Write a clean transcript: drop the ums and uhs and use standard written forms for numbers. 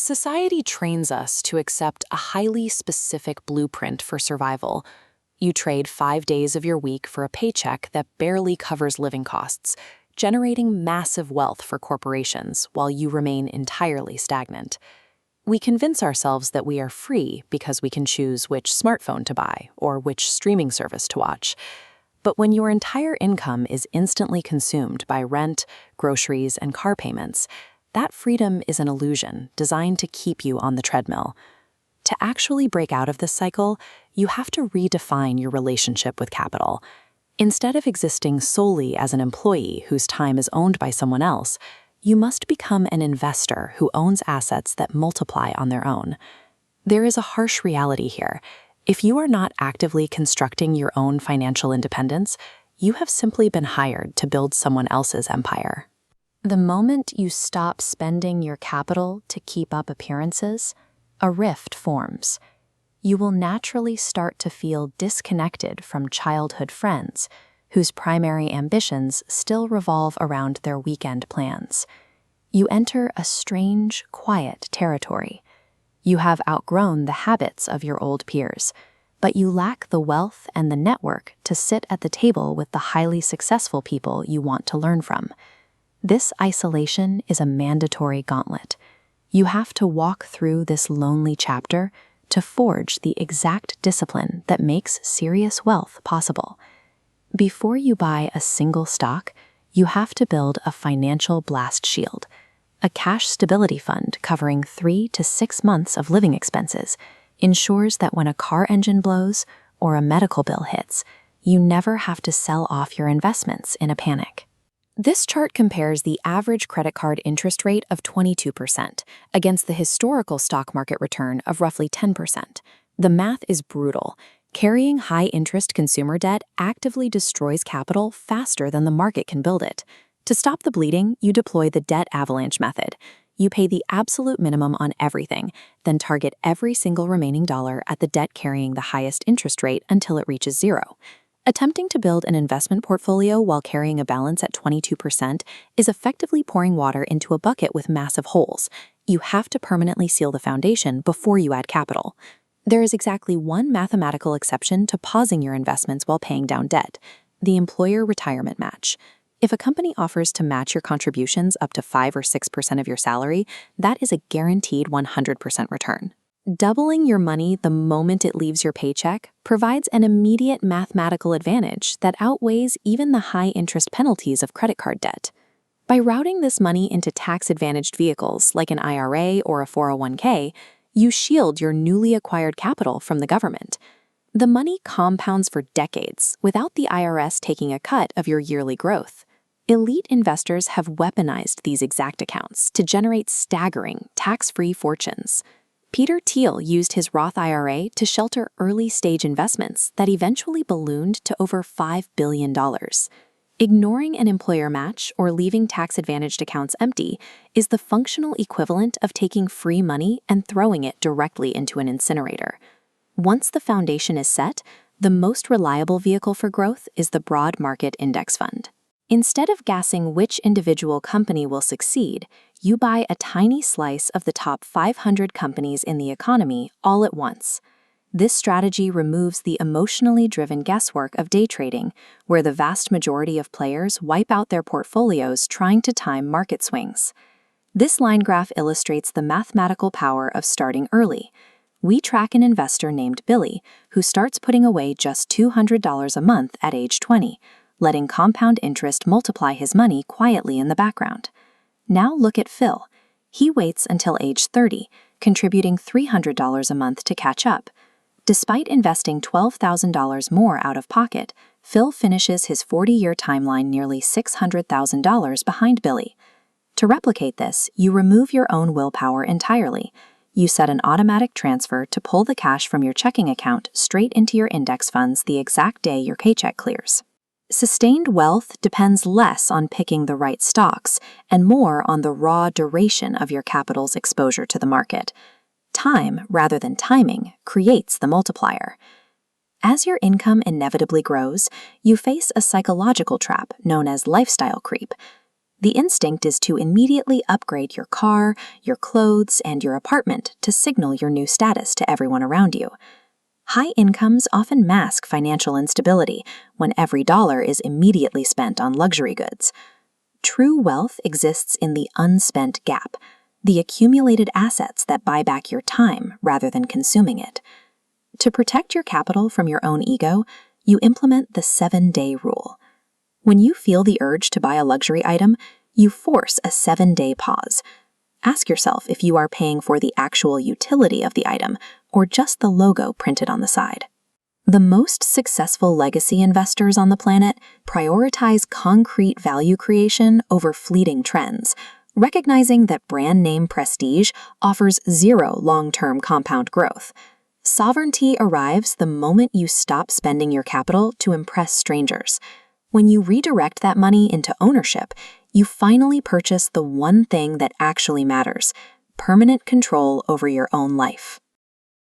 Society trains us to accept a highly specific blueprint for survival. You trade 5 days of your week for a paycheck that barely covers living costs, generating massive wealth for corporations while you remain entirely stagnant. We convince ourselves that we are free because we can choose which smartphone to buy or which streaming service to watch. But when your entire income is instantly consumed by rent, groceries, and car payments, that freedom is an illusion designed to keep you on the treadmill. To actually break out of this cycle, you have to redefine your relationship with capital. Instead of existing solely as an employee whose time is owned by someone else, you must become an investor who owns assets that multiply on their own. There is a harsh reality here. If you are not actively constructing your own financial independence, you have simply been hired to build someone else's empire. The moment you stop spending your capital to keep up appearances, a rift forms. You will naturally start to feel disconnected from childhood friends, whose primary ambitions still revolve around their weekend plans. You enter a strange, quiet territory. You have outgrown the habits of your old peers, but you lack the wealth and the network to sit at the table with the highly successful people you want to learn from. This isolation is a mandatory gauntlet. You have to walk through this lonely chapter to forge the exact discipline that makes serious wealth possible. Before you buy a single stock, you have to build a financial blast shield, a cash stability fund covering 3 to 6 months of living expenses ensures that when a car engine blows or a medical bill hits, you never have to sell off your investments in a panic. This chart compares the average credit card interest rate of 22% against the historical stock market return of roughly 10%. The math is brutal. Carrying high-interest consumer debt actively destroys capital faster than the market can build it. To stop the bleeding, you deploy the debt avalanche method. You pay the absolute minimum on everything, then target every single remaining dollar at the debt carrying the highest interest rate until it reaches zero. Attempting to build an investment portfolio while carrying a balance at 22% is effectively pouring water into a bucket with massive holes. You have to permanently seal the foundation before you add capital. There is exactly one mathematical exception to pausing your investments while paying down debt: the employer retirement match. If a company offers to match your contributions up to 5 or 6% of your salary, that is a guaranteed 100% return. Doubling your money the moment it leaves your paycheck provides an immediate mathematical advantage that outweighs even the high-interest penalties of credit card debt. By routing this money into tax-advantaged vehicles like an IRA or a 401k, you shield your newly acquired capital from the government. The money compounds for decades without the IRS taking a cut of your yearly growth. Elite investors have weaponized these exact accounts to generate staggering, tax-free fortunes. Peter Thiel used his Roth IRA to shelter early-stage investments that eventually ballooned to over $5 billion. Ignoring an employer match or leaving tax-advantaged accounts empty is the functional equivalent of taking free money and throwing it directly into an incinerator. Once the foundation is set, the most reliable vehicle for growth is the broad market index fund. Instead of guessing which individual company will succeed, you buy a tiny slice of the top 500 companies in the economy all at once. This strategy removes the emotionally driven guesswork of day trading, where the vast majority of players wipe out their portfolios trying to time market swings. This line graph illustrates the mathematical power of starting early. We track an investor named Billy, who starts putting away just $200 a month at age 20, letting compound interest multiply his money quietly in the background. Now look at Phil. He waits until age 30, contributing $300 a month to catch up. Despite investing $12,000 more out of pocket, Phil finishes his 40-year timeline nearly $600,000 behind Billy. To replicate this, you remove your own willpower entirely. You set an automatic transfer to pull the cash from your checking account straight into your index funds the exact day your paycheck clears. Sustained wealth depends less on picking the right stocks and more on the raw duration of your capital's exposure to the market. Time, rather than timing, creates the multiplier. As your income inevitably grows, you face a psychological trap known as lifestyle creep. The instinct is to immediately upgrade your car, your clothes, and your apartment to signal your new status to everyone around you. High incomes often mask financial instability when every dollar is immediately spent on luxury goods. True wealth exists in the unspent gap, the accumulated assets that buy back your time rather than consuming it. To protect your capital from your own ego, you implement the 7-day rule. When you feel the urge to buy a luxury item, you force a 7-day pause. Ask yourself if you are paying for the actual utility of the item or just the logo printed on the side. The most successful legacy investors on the planet prioritize concrete value creation over fleeting trends, recognizing that brand name prestige offers zero long-term compound growth. Sovereignty arrives the moment you stop spending your capital to impress strangers. When you redirect that money into ownership, you finally purchase the one thing that actually matters: permanent control over your own life.